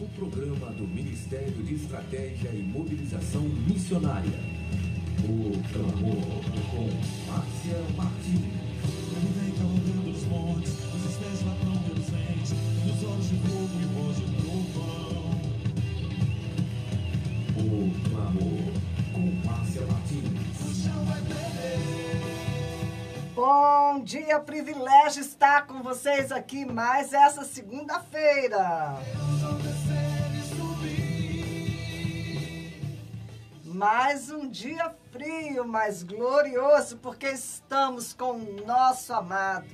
o programa do Ministério de Estratégia e Mobilização Missionária. O Clamor, com Márcia Martins. Ele vem cavalgando os montes, os espécies ladrão reluzente, nos olhos de fogo e voz de trovão. O Clamor, com Márcia Martins. O chão vai tremer. Bom dia, privilégio estar com vocês aqui mais essa segunda-feira. Mais um dia frio, mas glorioso, porque estamos com o nosso amado.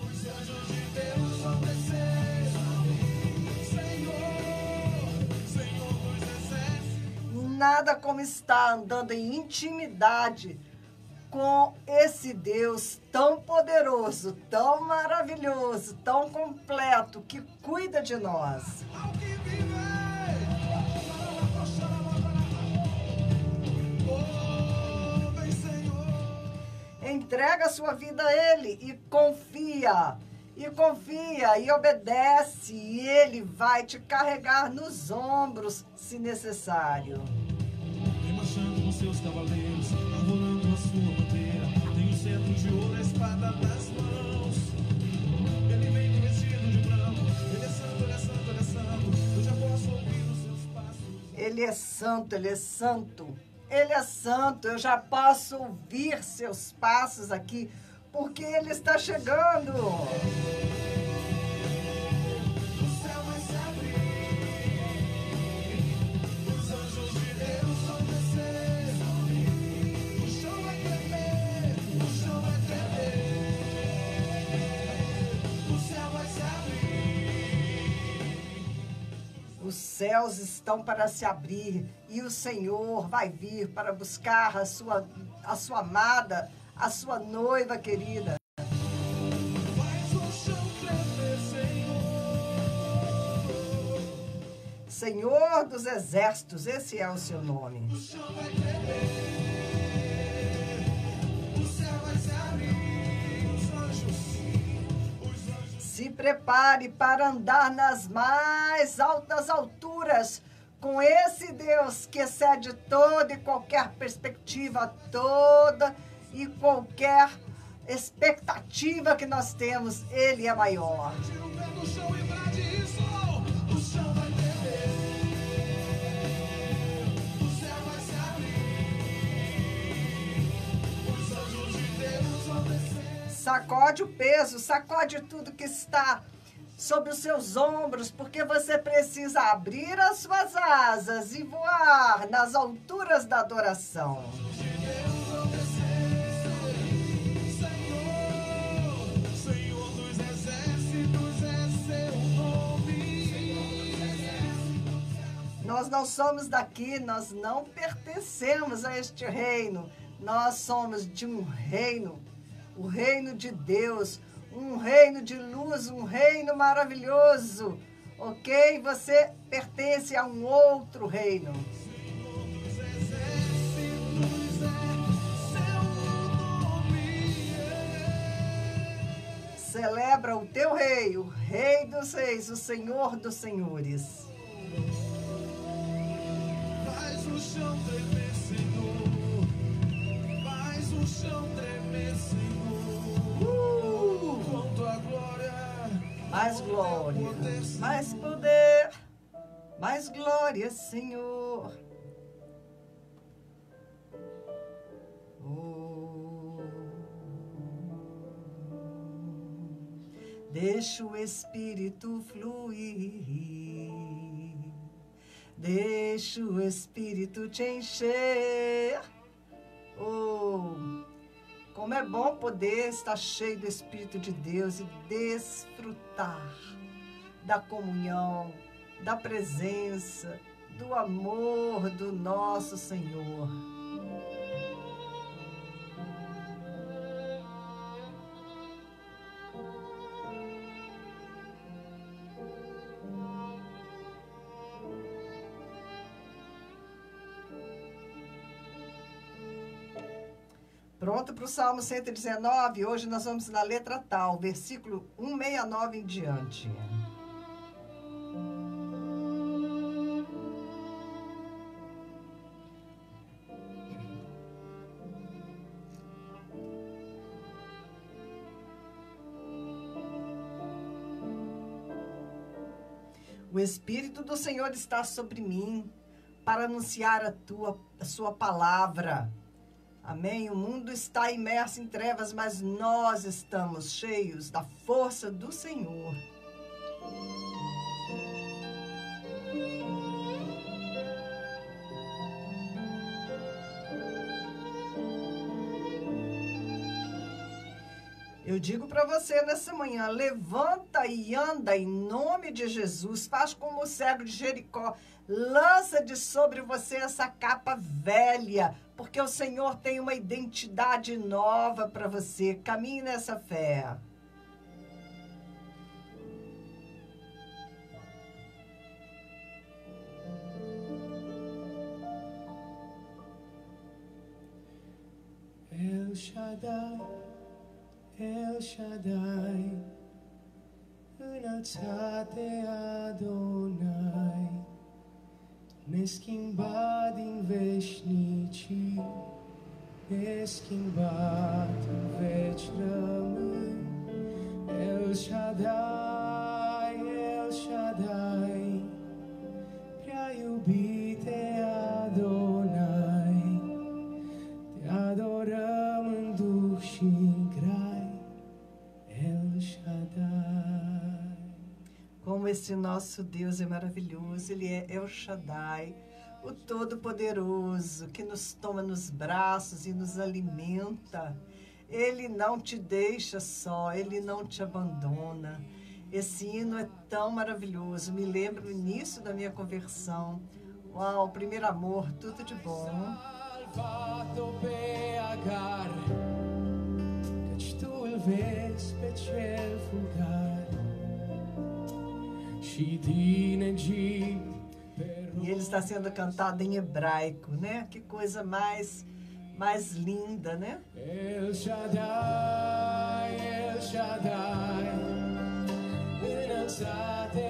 Os anjos de Deus vão descer, Senhor dos exércitos. Nada como estar andando em intimidade com esse Deus tão poderoso, tão maravilhoso, tão completo, que cuida de nós. Ao que viver. Oh, vem, Senhor. Entrega a sua vida a Ele e confia, e obedece, e Ele vai te carregar nos ombros, se necessário. Vem marchando com seus cavaleiros, arrolando a sua bandeira. Tem o cetro de ouro, a espada nas mãos. Ele vem vestido de branco. Ele é santo, ele é santo, ele é santo. Eu já posso ouvir os seus passos. Ele é santo, Ele é santo. Ele é santo, eu já posso ouvir seus passos aqui, porque Ele está chegando. O céu vai se abrir. Os anjos de Deus vão descer. O chão vai tremer. O chão vai tremer. O céu vai se abrir. Os céus estão para se abrir e o Senhor vai vir para buscar a sua amada, a sua noiva querida. Faz o chão tremer, Senhor. Senhor dos exércitos, esse é o seu nome. O chão vai tremer. O céu vai se abrir. Os anjos. Se prepare para andar nas mais altas alturas com esse Deus que excede toda e qualquer perspectiva, toda e qualquer expectativa que nós temos. Ele é maior. Tira o pé do chão e brade isso. O chão vai tremer. O céu vai se abrir. Os anjos de Deus vão descer. Sacode o peso, sacode tudo que está sobre os seus ombros, porque você precisa abrir as suas asas e voar nas alturas da adoração. Senhor dos exércitos é seu nome. Nós não somos daqui, nós não pertencemos a este reino. Nós somos de um reino, o reino de Deus, um reino de luz, um reino maravilhoso, ok? Você pertence a um outro reino. Senhor dos exércitos é seu nome. Celebra o teu rei, o rei dos reis, o Senhor dos senhores. Faz o chão tremer, Senhor. Faz o chão tremer, Senhor. Com tua glória. Mais glória, mais poder, mais glória, Senhor. Oh. Deixa o Espírito fluir, deixa o Espírito te encher. Oh, como é bom poder estar cheio do Espírito de Deus e desfrutar da comunhão, da presença, do amor do nosso Senhor. Pronto para o Salmo 119? Hoje nós vamos na letra tal, versículo 169 em diante. O Espírito do Senhor está sobre mim para anunciar a sua palavra. Amém? O mundo está imerso em trevas, mas nós estamos cheios da força do Senhor. Eu digo para você nessa manhã, levanta e anda em nome de Jesus. Faz como o cego de Jericó. Lança de sobre você essa capa velha, porque o Senhor tem uma identidade nova para você. Caminhe nessa fé. El Shaddai, El Shaddai, înălțate Adonai, neschimbat din veșnicii, neschimbat în veci rămâi. El Shaddai, El Shaddai, prea iubite Adonai, te adorăm în duh și în grai, El Shaddai. Como esse nosso Deus é maravilhoso, Ele é El Shaddai, o Todo-Poderoso, que nos toma nos braços e nos alimenta. Ele não te deixa só, Ele não te abandona. Esse hino é tão maravilhoso, me lembra o início da minha conversão. Uau, primeiro amor, tudo de bom. Salvato pe Agar, căci tu îl vezi pe cel fulgar, și din Egipt. E ele está sendo cantado em hebraico, né? Que coisa mais linda, né? El Shaddai, El Shaddai, înălțate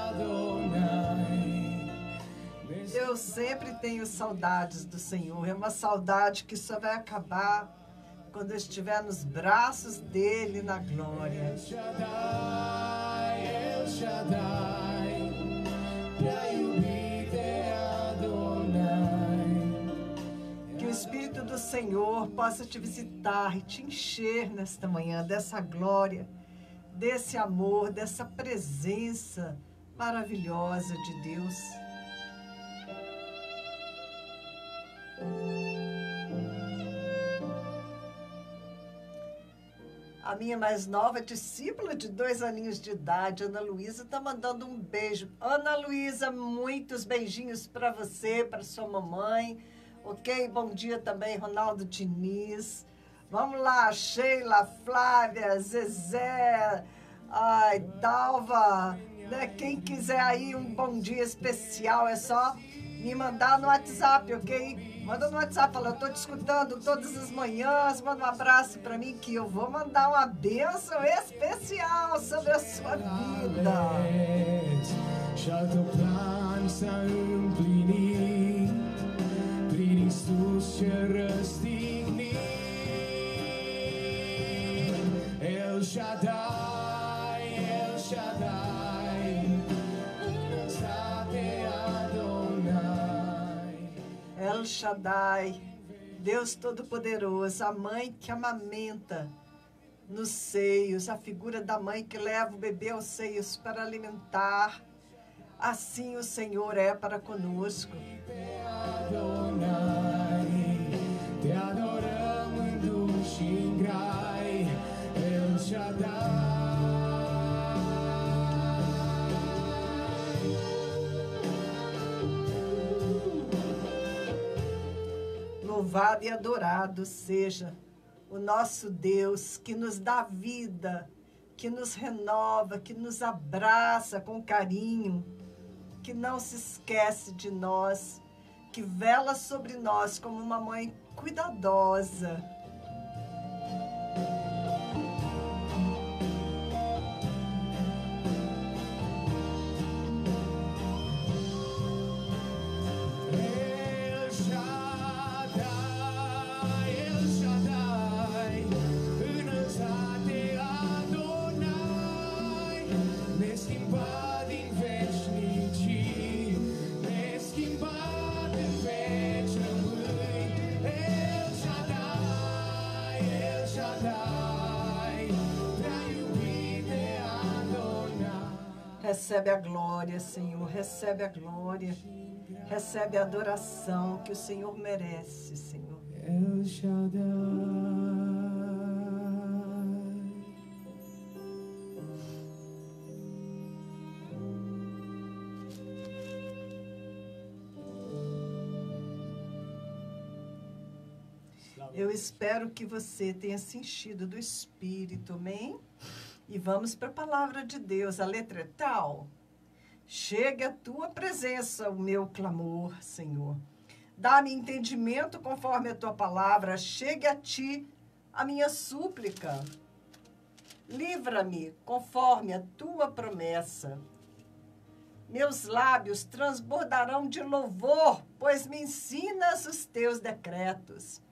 Adonai. Eu sempre tenho saudades do Senhor. É uma saudade que só vai acabar quando eu estiver nos braços dele na glória. El Shaddai, El Shaddai, prea iubite Adonai. Que o Espírito do Senhor possa te visitar e te encher nesta manhã dessa glória, desse amor, dessa presença maravilhosa de Deus. A minha mais nova discípula de 2 aninhos de idade, Ana Luísa, está mandando um beijo. Ana Luísa, muitos beijinhos para você, para sua mamãe. Ok? Bom dia também, Ronaldo Diniz. Vamos lá, Sheila, Flávia, Zezé, Dalva, né? Quem quiser aí um bom dia especial, é só me mandar no WhatsApp, ok? Manda no WhatsApp, fala, eu tô te escutando todas as manhãs, manda um abraço para mim que eu vou mandar uma bênção especial sobre a sua vida. Și-al tău plan s-a împlinit prin Iisus cel răstignit. El Shaddai, El Shaddai, înălțate Adonai. El Shaddai, Deus Todo-Poderoso, a mãe que amamenta nos seios, a figura da mãe que leva o bebê aos seios para alimentar. Assim o Senhor é para conosco. Adonai, te adorăm în duh și în grai, El Shaddai. Louvado e adorado seja o nosso Deus que nos dá vida, que nos renova, que nos abraça com carinho, que não se esquece de nós, que vela sobre nós como uma mãe cuidadosa. El Shaddai, El Shaddai, înălțate Adonai, neschimbat din veșnicie. Recebe a glória, Senhor, recebe a glória. Recebe a adoração que o Senhor merece, Senhor. El Shaddai. Eu espero que você tenha se enchido do Espírito, amém? E vamos para a palavra de Deus. A letra é tal. Chegue à tua presença o meu clamor, Senhor. Dá-me entendimento conforme a tua palavra. Chegue a ti a minha súplica. Livra-me conforme a tua promessa. Meus lábios transbordarão de louvor, pois me ensinas os teus decretos.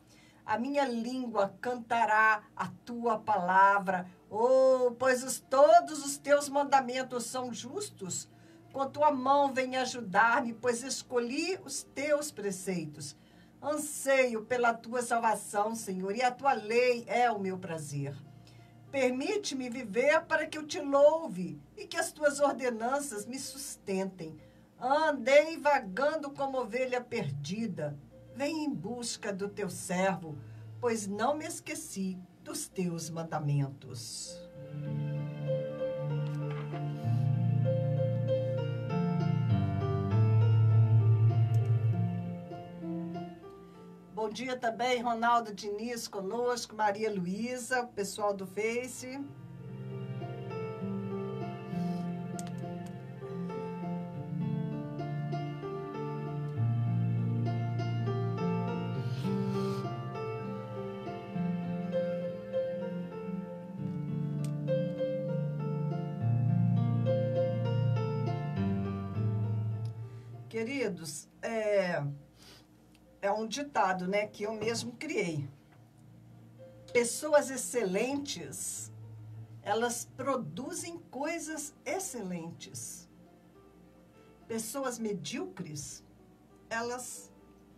A minha língua cantará a tua palavra. Oh, pois todos os teus mandamentos são justos. Com tua mão vem ajudar-me, pois escolhi os teus preceitos. Anseio pela tua salvação, Senhor, e a tua lei é o meu prazer. Permite-me viver para que eu te louve e que as tuas ordenanças me sustentem. Andei vagando como ovelha perdida. Vem em busca do teu servo, pois não me esqueci dos teus mandamentos. Bom dia também, Ronaldo Diniz conosco, Maria Luísa, pessoal do Face. Queridos, é um ditado, né, que eu mesmo criei. Pessoas excelentes, elas produzem coisas excelentes. Pessoas medíocres, elas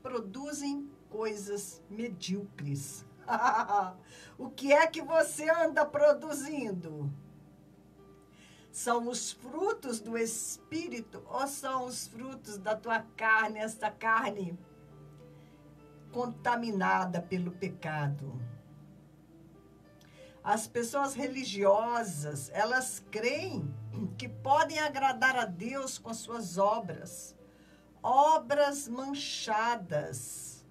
produzem coisas medíocres. O que é que você anda produzindo? São os frutos do Espírito ou são os frutos da tua carne, esta carne contaminada pelo pecado? As pessoas religiosas, elas creem que podem agradar a Deus com suas obras, obras manchadas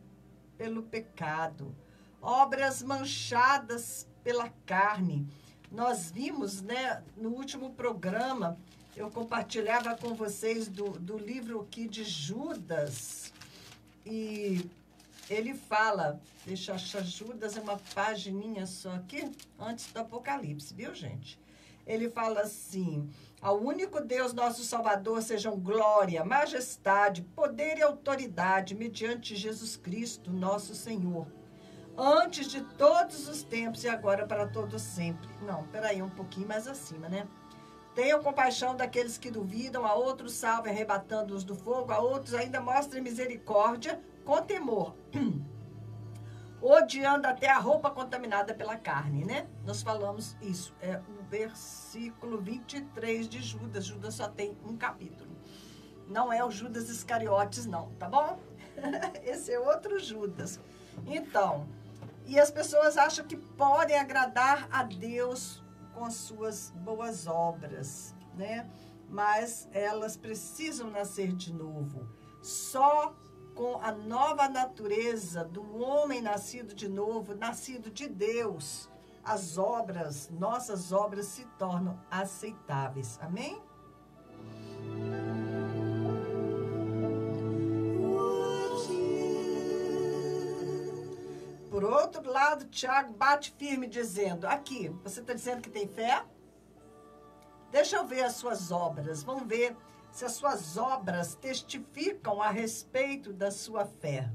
pelo pecado, obras manchadas pela carne. Nós vimos, né, no último programa, eu compartilhava com vocês do livro aqui de Judas, e ele fala, deixa eu achar, Judas é uma pagininha só aqui, antes do Apocalipse, viu, gente? Ele fala assim: ao único Deus, nosso Salvador, sejam glória, majestade, poder e autoridade, mediante Jesus Cristo, nosso Senhor, antes de todos os tempos e agora para todos sempre. Não, peraí, um pouquinho mais acima, né? Tenham compaixão daqueles que duvidam, a outros salve arrebatando-os do fogo, a outros ainda mostrem misericórdia com temor, odiando até a roupa contaminada pela carne, né? Nós falamos isso, é o versículo 23 de Judas. Judas só tem um capítulo. Não é o Judas Iscariotes, não, tá bom? Esse é outro Judas. Então, e as pessoas acham que podem agradar a Deus com as suas boas obras, né? Mas elas precisam nascer de novo. Só com a nova natureza do homem nascido de novo, nascido de Deus, as obras, nossas obras se tornam aceitáveis. Amém? Por outro lado, Tiago bate firme dizendo, aqui, você está dizendo que tem fé? Deixa eu ver as suas obras, vamos ver se as suas obras testificam a respeito da sua fé.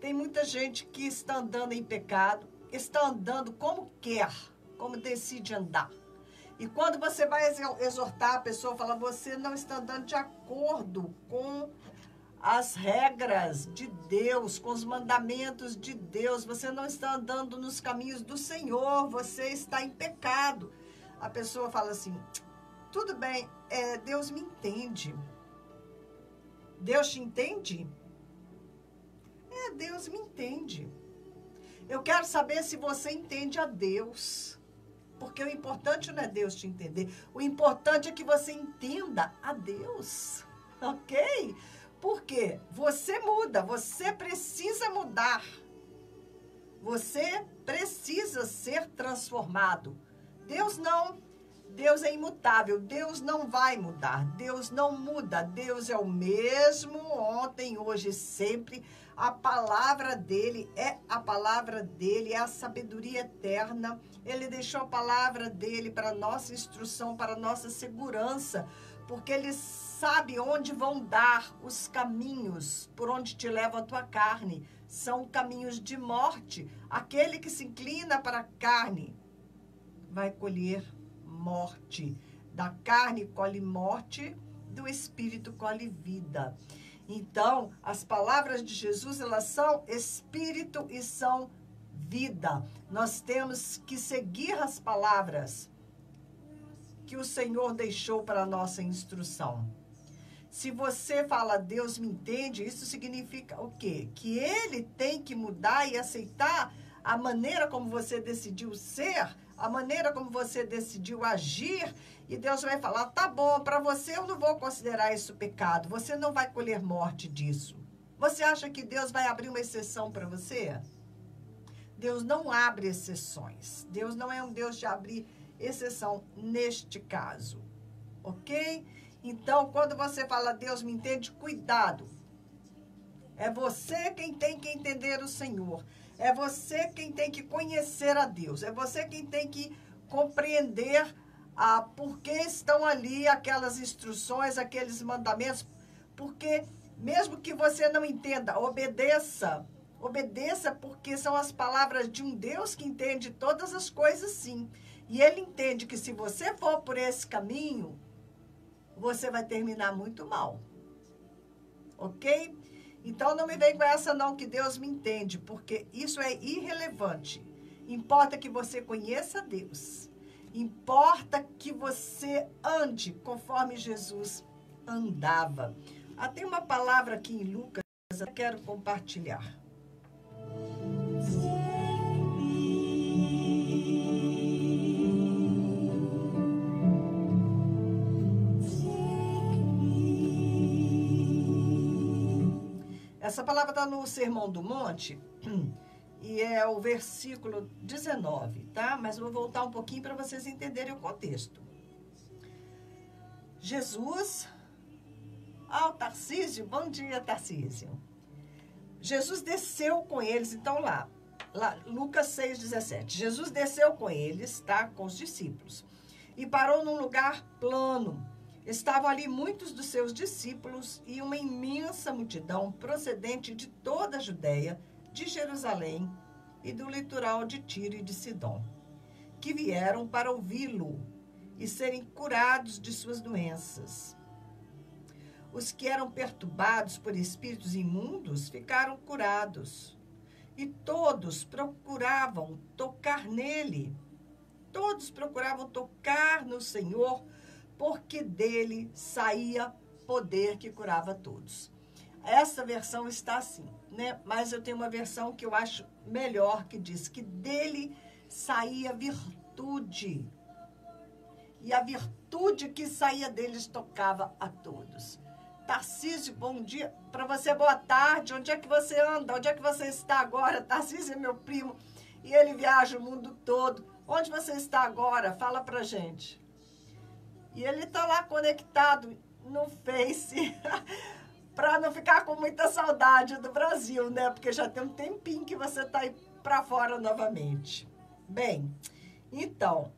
Tem muita gente que está andando em pecado, está andando como quer, como decide andar. E quando você vai exortar a pessoa, fala, você não está andando de acordo com as regras de Deus, com os mandamentos de Deus, você não está andando nos caminhos do Senhor, você está em pecado. A pessoa fala assim, tudo bem, Deus me entende. Deus te entende? Deus me entende. Eu quero saber se você entende a Deus. Porque o importante não é Deus te entender. O importante é que você entenda a Deus. Ok? Porque você muda, você precisa mudar. Você precisa ser transformado. Deus não. Deus é imutável. Deus não vai mudar. Deus não muda. Deus é o mesmo ontem, hoje e sempre. A palavra dele é a palavra dele, é a sabedoria eterna. Ele deixou a palavra dele para nossa instrução, para nossa segurança, porque ele sabe onde vão dar os caminhos, por onde te leva a tua carne. São caminhos de morte. Aquele que se inclina para a carne vai colher morte. Da carne colhe morte, do espírito colhe vida. Então, as palavras de Jesus, elas são espírito e são vida. Nós temos que seguir as palavras que o Senhor deixou para a nossa instrução. Se você fala, Deus me entende, isso significa o quê? Que ele tem que mudar e aceitar a maneira como você decidiu ser, a maneira como você decidiu agir, e Deus vai falar, tá bom, para você eu não vou considerar isso pecado, você não vai colher morte disso. Você acha que Deus vai abrir uma exceção para você? Deus não abre exceções. Deus não é um Deus de abrir exceção neste caso, ok? Então, quando você fala, Deus me entende, cuidado. É você quem tem que entender o Senhor. É você quem tem que conhecer a Deus. É você quem tem que compreender por que estão ali aquelas instruções, aqueles mandamentos. Porque, mesmo que você não entenda, obedeça. Obedeça porque são as palavras de um Deus que entende todas as coisas, sim. E ele entende que se você for por esse caminho, você vai terminar muito mal. Ok? Então, não me vem com essa não, que Deus me entende, porque isso é irrelevante. Importa que você conheça Deus. Importa que você ande conforme Jesus andava. Tem uma palavra aqui em Lucas, eu quero compartilhar. Essa palavra está no Sermão do Monte e é o versículo 19, tá? Mas eu vou voltar um pouquinho para vocês entenderem o contexto. Jesus, Tarcísio, bom dia, Tarcísio. Jesus desceu com eles, então lá, Lucas 6,17. Jesus desceu com eles, tá? Com os discípulos. E parou num lugar plano. Estavam ali muitos dos seus discípulos e uma imensa multidão procedente de toda a Judéia, de Jerusalém e do litoral de Tiro e de Sidom, que vieram para ouvi-lo e serem curados de suas doenças. Os que eram perturbados por espíritos imundos ficaram curados, e todos procuravam tocar nele. Todos procuravam tocar no Senhor, porque dele saía poder que curava todos. Essa versão está assim, né? Mas eu tenho uma versão que eu acho melhor, que diz que dele saía virtude. E a virtude que saía deles tocava a todos. Tarcísio, bom dia. Para você, boa tarde. Onde é que você anda? Onde é que você está agora? Tarcísio é meu primo e ele viaja o mundo todo. Onde você está agora? Fala pra gente. E ele está lá conectado no Face, para não ficar com muita saudade do Brasil, né? Porque já tem um tempinho que você está aí para fora novamente. Bem, então,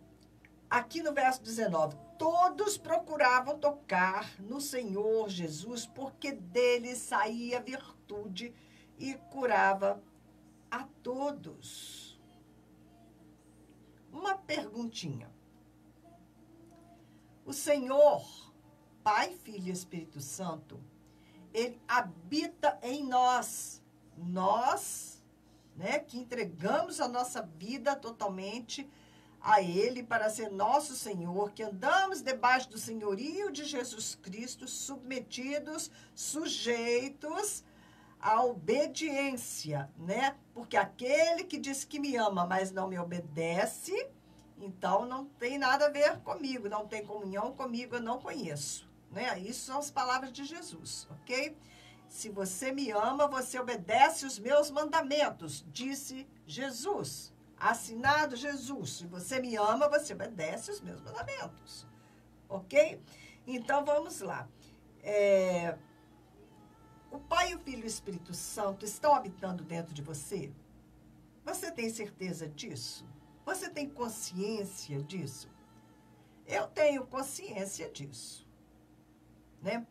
aqui no verso 19, todos procuravam tocar no Senhor Jesus, porque dele saía virtude e curava a todos. Uma perguntinha. O Senhor, Pai, Filho e Espírito Santo, ele habita em nós. Nós, né, que entregamos a nossa vida totalmente a Ele para ser nosso Senhor, que andamos debaixo do senhorio de Jesus Cristo, submetidos, sujeitos à obediência, né? Porque aquele que diz que me ama, mas não me obedece, então não tem nada a ver comigo, não tem comunhão comigo, eu não conheço, né? Isso são as palavras de Jesus, ok? Se você me ama, você obedece os meus mandamentos, disse Jesus. Assinado Jesus. Se você me ama, você obedece os meus mandamentos, ok? Então, vamos lá. O Pai, o Filho e o Espírito Santo estão habitando dentro de você? Você tem certeza disso? Você tem consciência disso? Eu tenho consciência disso, né?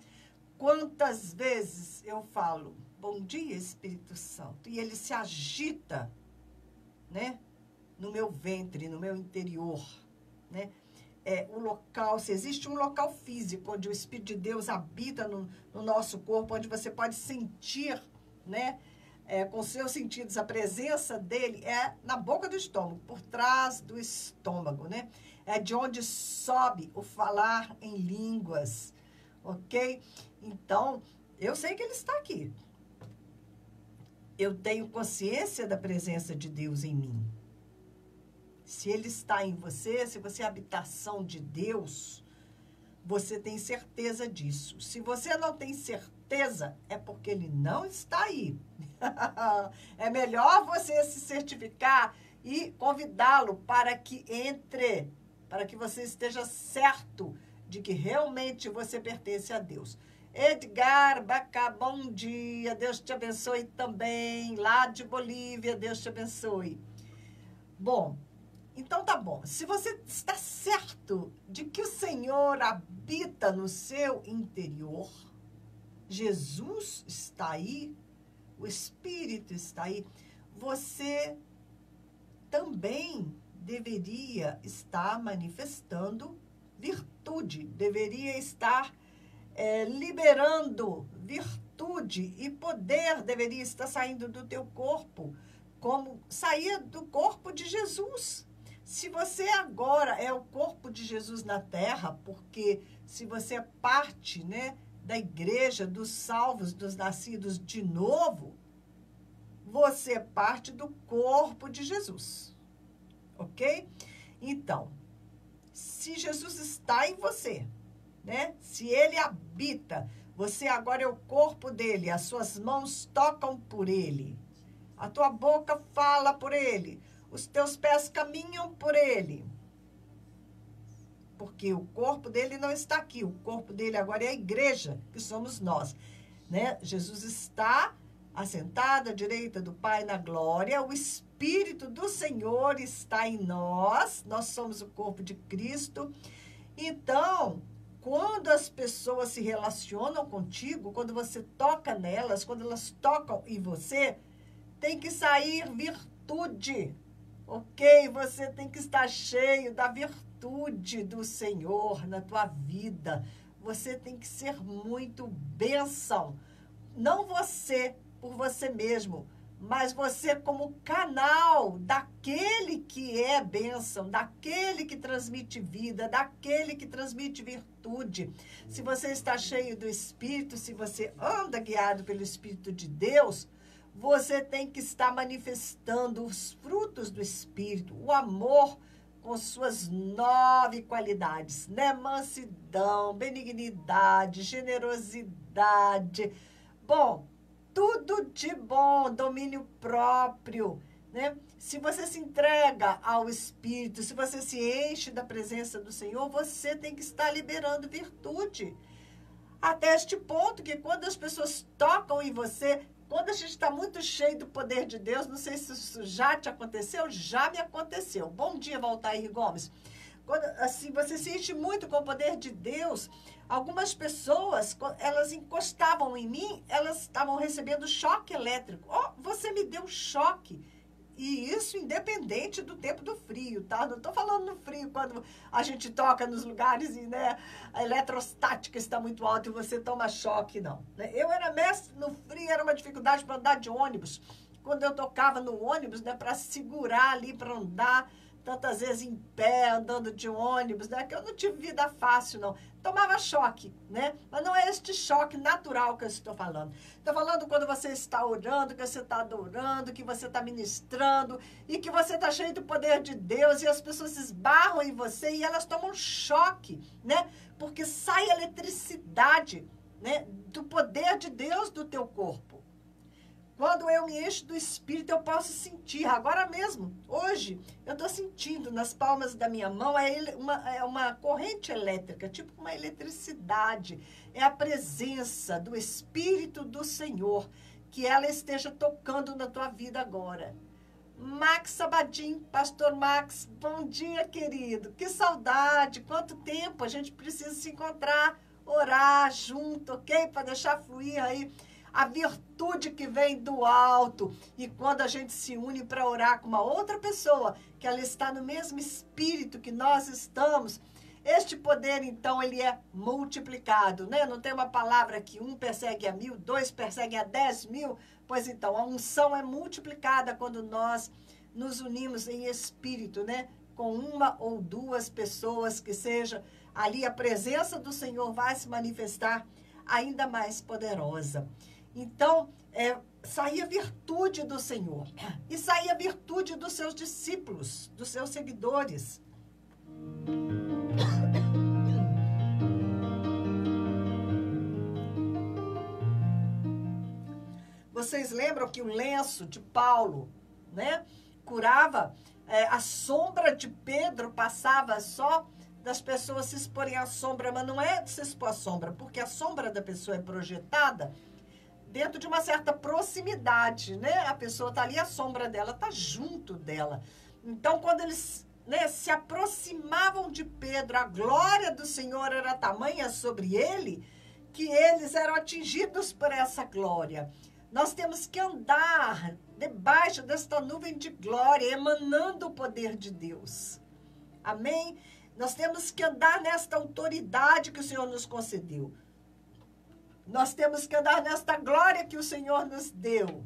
Quantas vezes eu falo, bom dia, Espírito Santo, e ele se agita, né? No meu ventre, no meu interior, né? O local, se existe um local físico onde o Espírito de Deus habita no nosso corpo, onde você pode sentir, né? Com seus sentidos, a presença dele é na boca do estômago, por trás do estômago, né? É de onde sobe o falar em línguas, ok? Então, eu sei que ele está aqui. Eu tenho consciência da presença de Deus em mim. Se ele está em você, se você é habitação de Deus, você tem certeza disso. Se você não tem certeza, é porque ele não está aí. É melhor você se certificar e convidá-lo para que entre, para que você esteja certo de que realmente você pertence a Deus. Edgar Bacá, bom dia, Deus te abençoe também, lá de Bolívia, Deus te abençoe. Bom, então tá bom, se você está certo de que o Senhor habita no seu interior, Jesus está aí, o Espírito está aí, você também deveria estar manifestando virtude, deveria estar liberando virtude e poder, deveria estar saindo do teu corpo, como saía do corpo de Jesus. Se você agora é o corpo de Jesus na terra, porque se você é parte, né, da igreja, dos salvos, dos nascidos de novo, você é parte do corpo de Jesus, ok? Então, se Jesus está em você, né, se ele habita, você agora é o corpo dele, as suas mãos tocam por ele, a tua boca fala por ele, os teus pés caminham por ele. Porque o corpo dele não está aqui. O corpo dele agora é a igreja, que somos nós, né? Jesus está assentado à direita do Pai na glória. O Espírito do Senhor está em nós. Nós somos o corpo de Cristo. Então, quando as pessoas se relacionam contigo, quando você toca nelas, quando elas tocam em você, tem que sair virtude. Ok? Você tem que estar cheio da virtude do Senhor na tua vida. Você tem que ser muito bênção. Não você por você mesmo, mas você como canal daquele que é bênção, daquele que transmite vida, daquele que transmite virtude. Se você está cheio do Espírito, se você anda guiado pelo Espírito de Deus, você tem que estar manifestando os frutos do Espírito, o amor com suas 9 qualidades, né? Mansidão, benignidade, generosidade. Bom, tudo de bom, domínio próprio, né? Se você se entrega ao Espírito, se você se enche da presença do Senhor, você tem que estar liberando virtude. Até este ponto que quando as pessoas tocam em você, quando a gente está muito cheio do poder de Deus, não sei se isso já te aconteceu, já me aconteceu. Bom dia, Valtair Gomes. Quando, assim, você se enche muito com o poder de Deus, algumas pessoas, elas encostavam em mim, elas estavam recebendo choque elétrico. Oh, você me deu choque. E isso independente do tempo do frio, tá? Não estou falando no frio, quando a gente toca nos lugares e, né, a eletrostática está muito alta e você toma choque, não. Eu era mestre no frio, era uma dificuldade para andar de ônibus. Quando eu tocava no ônibus, né, para segurar ali, para andar, tantas vezes em pé, andando de ônibus, né? Que eu não tive vida fácil, não. Tomava choque, né? Mas não é este choque natural que eu estou falando. Estou falando quando você está orando, que você está adorando, que você está ministrando e que você está cheio do poder de Deus e as pessoas esbarram em você e elas tomam choque, né? Porque sai eletricidade, né? Do poder de Deus do teu corpo. Quando eu me encho do Espírito, eu posso sentir. Agora mesmo, hoje, eu estou sentindo nas palmas da minha mão, é uma corrente elétrica, tipo uma eletricidade. É a presença do Espírito do Senhor, que ela esteja tocando na tua vida agora. Max Sabadim, Pastor Max, bom dia, querido. Que saudade, quanto tempo a gente precisa se encontrar, orar junto, ok? Para deixar fluir aí a virtude que vem do alto. E quando a gente se une para orar com uma outra pessoa, que ela está no mesmo espírito que nós estamos, este poder, então, ele é multiplicado, né? Não tem uma palavra que 1 persegue a 1000, 2 persegue a 10.000. Pois então, a unção é multiplicada quando nós nos unimos em espírito, né? Com uma ou duas pessoas, que seja ali a presença do Senhor vai se manifestar ainda mais poderosa. Então, saía a virtude do Senhor. E saía a virtude dos seus discípulos, dos seus seguidores. Vocês lembram que o lenço de Paulo, né, curava, a sombra de Pedro passava só das pessoas se exporem à sombra, mas não é de se expor à sombra, porque a sombra da pessoa é projetada dentro de uma certa proximidade, né? A pessoa está ali, a sombra dela está junto dela. Então, quando eles, né, se aproximavam de Pedro, a glória do Senhor era tamanha sobre ele, que eles eram atingidos por essa glória. Nós temos que andar debaixo desta nuvem de glória, emanando o poder de Deus. Amém? Nós temos que andar nesta autoridade que o Senhor nos concedeu. Nós temos que andar nesta glória que o Senhor nos deu.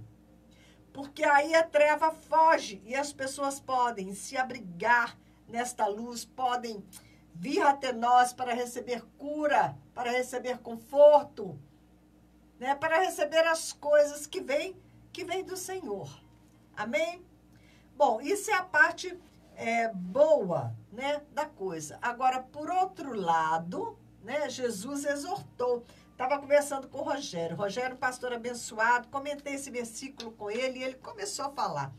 Porque aí a treva foge e as pessoas podem se abrigar nesta luz, podem vir até nós para receber cura, para receber conforto, né? Para receber as coisas que vêm do Senhor. Amém? Bom, isso é a parte boa, né, da coisa. Agora, por outro lado, né, Jesus exortou. Estava conversando com o Rogério. Rogério, pastor abençoado, comentei esse versículo com ele e ele começou a falar.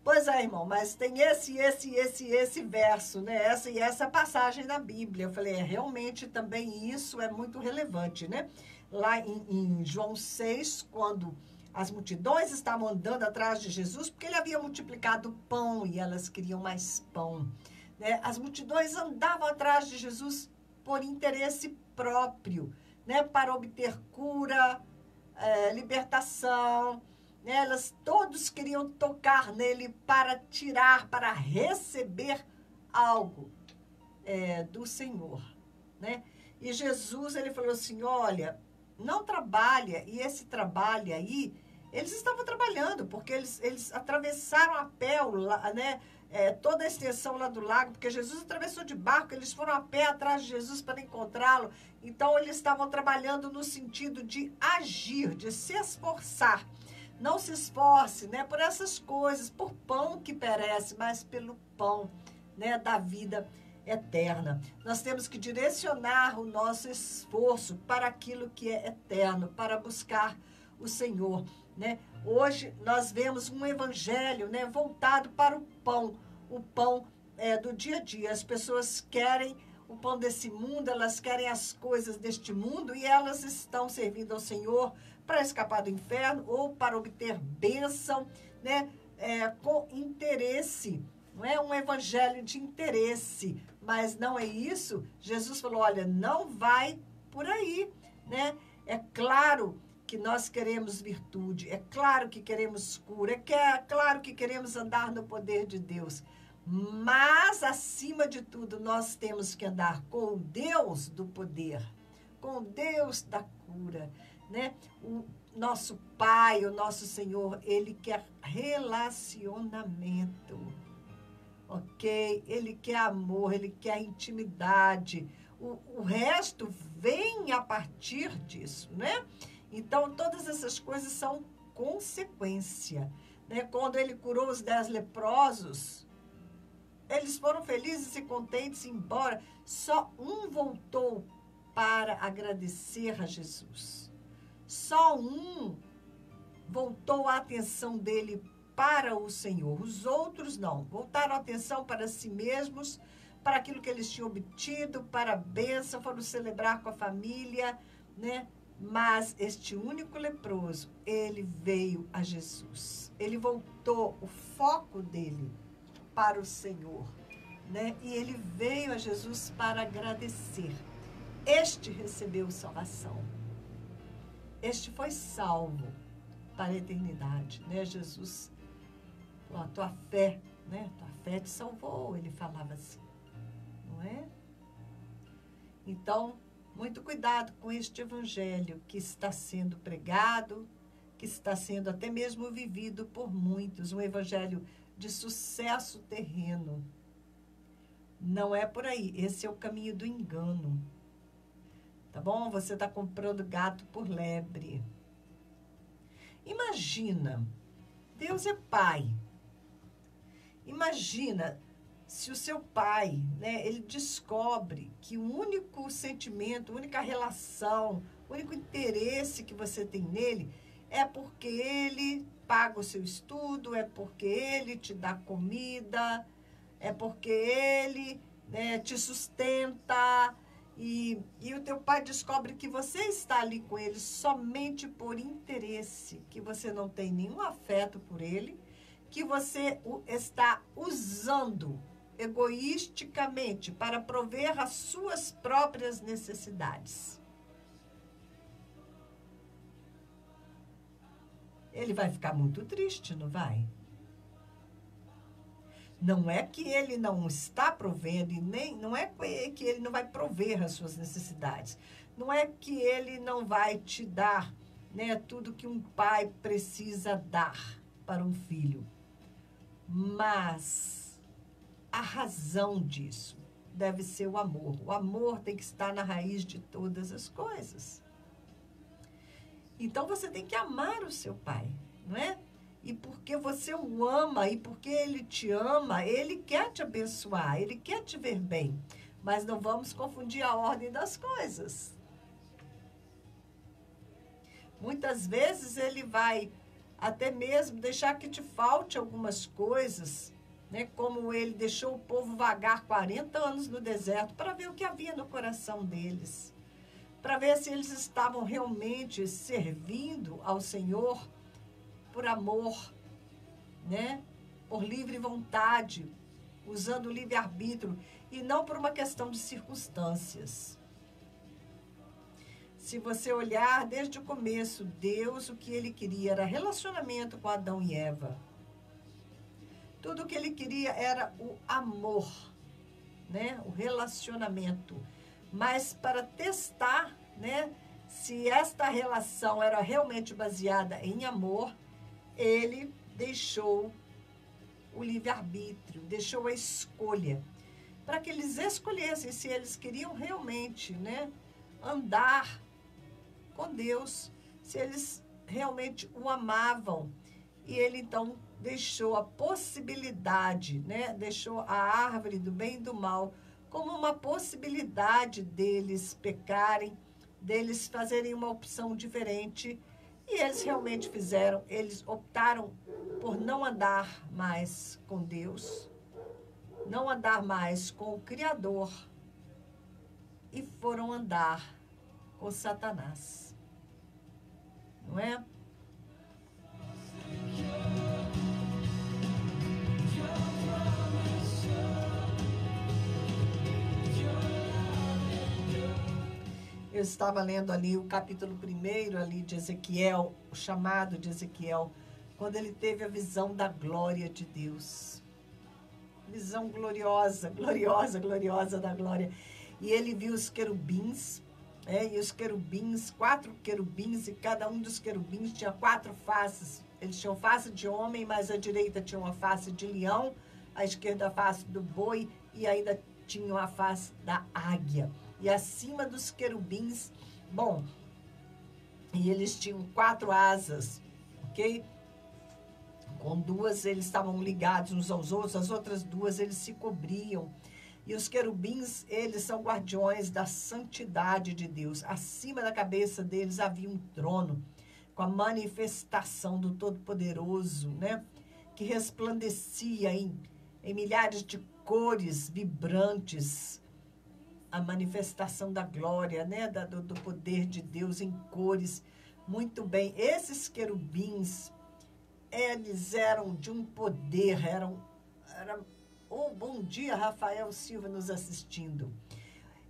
Pois é, irmão, mas tem esse verso, né? Essa passagem na Bíblia. Eu falei, realmente também isso é muito relevante, né? Lá em João 6, quando as multidões estavam andando atrás de Jesus, porque ele havia multiplicado o pão e elas queriam mais pão, né? As multidões andavam atrás de Jesus por interesse próprio, né? Para obter cura, libertação, né? Elas todos queriam tocar nele para tirar, para receber algo do Senhor, né? E Jesus, ele falou assim, olha, não trabalha, e esse trabalho aí, eles estavam trabalhando, porque eles atravessaram a pé, né, toda a extensão lá do lago, porque Jesus atravessou de barco, eles foram a pé atrás de Jesus para encontrá-lo. Então, eles estavam trabalhando no sentido de agir, de se esforçar. Não se esforce, né, por essas coisas, por pão que perece, mas pelo pão, né, da vida eterna. Nós temos que direcionar o nosso esforço para aquilo que é eterno, para buscar o Senhor, né? Hoje nós vemos um evangelho, né, voltado para o pão do dia a dia. As pessoas querem o pão desse mundo, elas querem as coisas deste mundo e elas estão servindo ao Senhor para escapar do inferno ou para obter bênção, né, com interesse. Não é um evangelho de interesse, mas não é isso. Jesus falou, olha, não vai por aí, né? É claro que nós queremos virtude, é claro que queremos cura, é claro que queremos andar no poder de Deus. Mas, acima de tudo, nós temos que andar com o Deus do poder, com o Deus da cura, né? O nosso Pai, o nosso Senhor, Ele quer relacionamento. ok? Ele quer amor, ele quer intimidade. O resto vem a partir disso, né? Então, todas essas coisas são consequência, né? Quando ele curou os 10 leprosos, eles foram felizes e contentes embora. Só um voltou para agradecer a Jesus. Só um voltou a atenção dele para o Senhor. Os outros não. Voltaram a atenção para si mesmos, para aquilo que eles tinham obtido, para a bênção, foram celebrar com a família, né? Mas este único leproso, ele veio a Jesus. Ele voltou o foco dele para o Senhor, né? E ele veio a Jesus para agradecer. Este recebeu salvação. Este foi salvo para a eternidade, né? Jesus, a tua fé, né? Tua fé te salvou, ele falava assim, não é? Então, muito cuidado com este evangelho que está sendo pregado, que está sendo até mesmo vivido por muitos, um evangelho de sucesso terreno. Não é por aí, esse é o caminho do engano. Tá bom? Você está comprando gato por lebre. Imagina, Deus é pai. Imagina se o seu pai, né, ele descobre que o único sentimento, a única relação, o único interesse que você tem nele é porque ele paga o seu estudo, é porque ele te dá comida, é porque ele, né, te sustenta. E o teu pai descobre que você está ali com ele somente por interesse, que você não tem nenhum afeto por ele, que você o está usando egoisticamente para prover as suas próprias necessidades. Ele vai ficar muito triste, não vai? Não é que ele não está provendo, e nem, não é que ele não vai prover as suas necessidades. Não é que ele não vai te dar, né, tudo que um pai precisa dar para um filho. Mas a razão disso deve ser o amor. O amor tem que estar na raiz de todas as coisas. Então você tem que amar o seu pai, não é? E porque você o ama, e porque ele te ama, ele quer te abençoar, ele quer te ver bem. Mas não vamos confundir a ordem das coisas. Muitas vezes ele vai até mesmo deixar que te falte algumas coisas, né? Como ele deixou o povo vagar 40 anos no deserto para ver o que havia no coração deles. Para ver se eles estavam realmente servindo ao Senhor por amor, né? Por livre vontade, usando o livre-arbítrio, e não por uma questão de circunstâncias. Se você olhar desde o começo, Deus, o que ele queria era relacionamento com Adão e Eva. Tudo o que ele queria era o amor, né? O relacionamento. Mas para testar, né, se esta relação era realmente baseada em amor, ele deixou o livre-arbítrio, deixou a escolha, para que eles escolhessem se eles queriam realmente, né, andar com Deus, se eles realmente o amavam. E ele então deixou a possibilidade, né, deixou a árvore do bem e do mal como uma possibilidade deles pecarem, deles fazerem uma opção diferente. E eles realmente fizeram, eles optaram por não andar mais com Deus, não andar mais com o Criador, e foram andar com Satanás. Não é? Eu estava lendo ali o capítulo 1 ali de Ezequiel, o chamado de Ezequiel, quando ele teve a visão da glória de Deus. Visão gloriosa, gloriosa, gloriosa da glória. E ele viu os querubins, e os querubins, 4 querubins, e cada um dos querubins tinha 4 faces. Eles tinham face de homem, mas à direita tinha uma face de leão, à esquerda a face do boi e ainda tinham a face da águia. E acima dos querubins, bom, e eles tinham 4 asas, ok? Com 2 eles estavam ligados uns aos outros, as outras 2 eles se cobriam. E os querubins, eles são guardiões da santidade de Deus. Acima da cabeça deles havia um trono, com a manifestação do Todo-Poderoso, né? Que resplandecia em milhares de cores vibrantes, a manifestação da glória, né? Do poder de Deus em cores. Muito bem, esses querubins, eles eram de um poder, bom dia, Rafael Silva nos assistindo.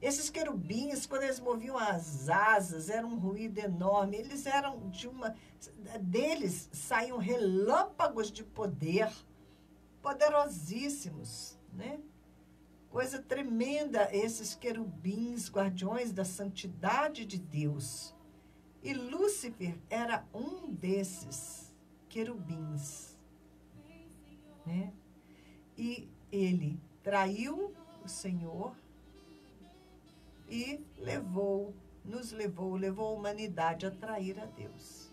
Esses querubins, quando eles moviam as asas, era um ruído enorme. Eles eram deles saíam relâmpagos de poder, poderosíssimos, né? Coisa tremenda, esses querubins, guardiões da santidade de Deus. E Lúcifer era um desses querubins, né? E ele traiu o Senhor e levou a humanidade a trair a Deus.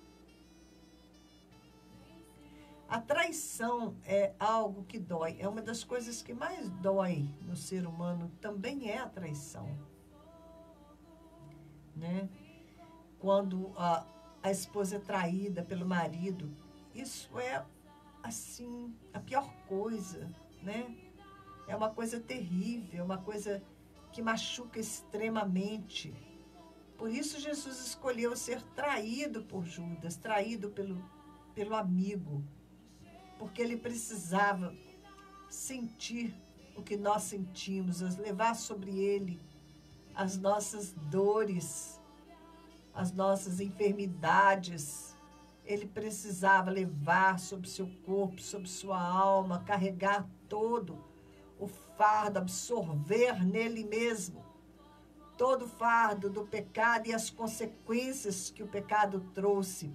A traição é algo que dói. É uma das coisas que mais dói no ser humano, também é a traição, né? Quando a esposa é traída pelo marido, isso é, assim, a pior coisa, né? É uma coisa terrível, é uma coisa que machuca extremamente. Por isso Jesus escolheu ser traído por Judas, traído pelo amigo, porque ele precisava sentir o que nós sentimos, levar sobre ele as nossas dores, as nossas enfermidades. Ele precisava levar sobre seu corpo, sobre sua alma, carregar todo o fardo, absorver nele mesmo todo o fardo do pecado e as consequências que o pecado trouxe,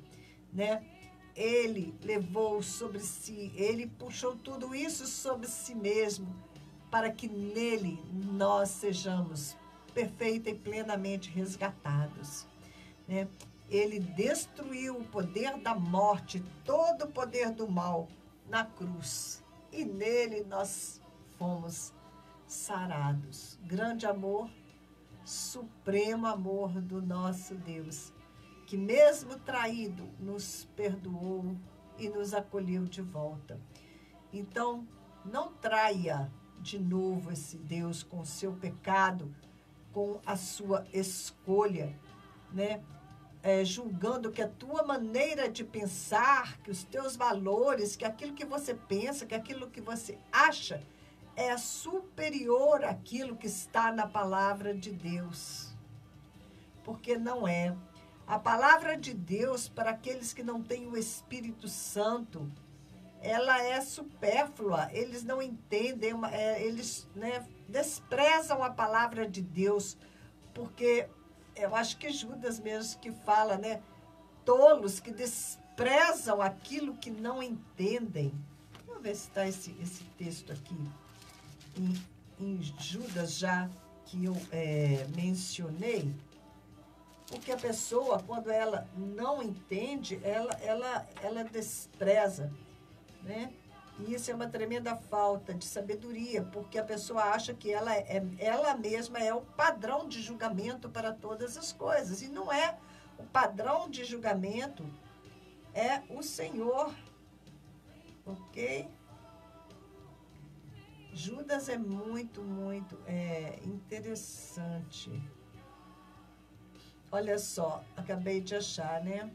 né? Ele levou sobre si, ele puxou tudo isso sobre si mesmo, para que nele nós sejamos perfeita e plenamente resgatados, né? Ele destruiu o poder da morte, todo o poder do mal na cruz. E nele nós fomos sarados. Grande amor, supremo amor do nosso Deus, que mesmo traído nos perdoou e nos acolheu de volta. Então, não traia de novo esse Deus com o seu pecado, com a sua escolha, né? Julgando que a tua maneira de pensar, que os teus valores, que aquilo que você pensa, que aquilo que você acha é superior àquilo que está na palavra de Deus. Porque não é. A palavra de Deus, para aqueles que não têm o Espírito Santo, ela é supérflua. Eles não entendem, eles, né, desprezam a palavra de Deus, porque eu acho que Judas mesmo que fala, né? Tolos que desprezam aquilo que não entendem. Vamos ver se está esse texto aqui em Judas, já que eu mencionei. Porque a pessoa, quando ela não entende, ela despreza, né? E isso é uma tremenda falta de sabedoria, porque a pessoa acha que ela mesma é o padrão de julgamento para todas as coisas. E não é. O padrão de julgamento é o Senhor. Ok? Judas é muito, muito interessante. Olha só, acabei de achar, né?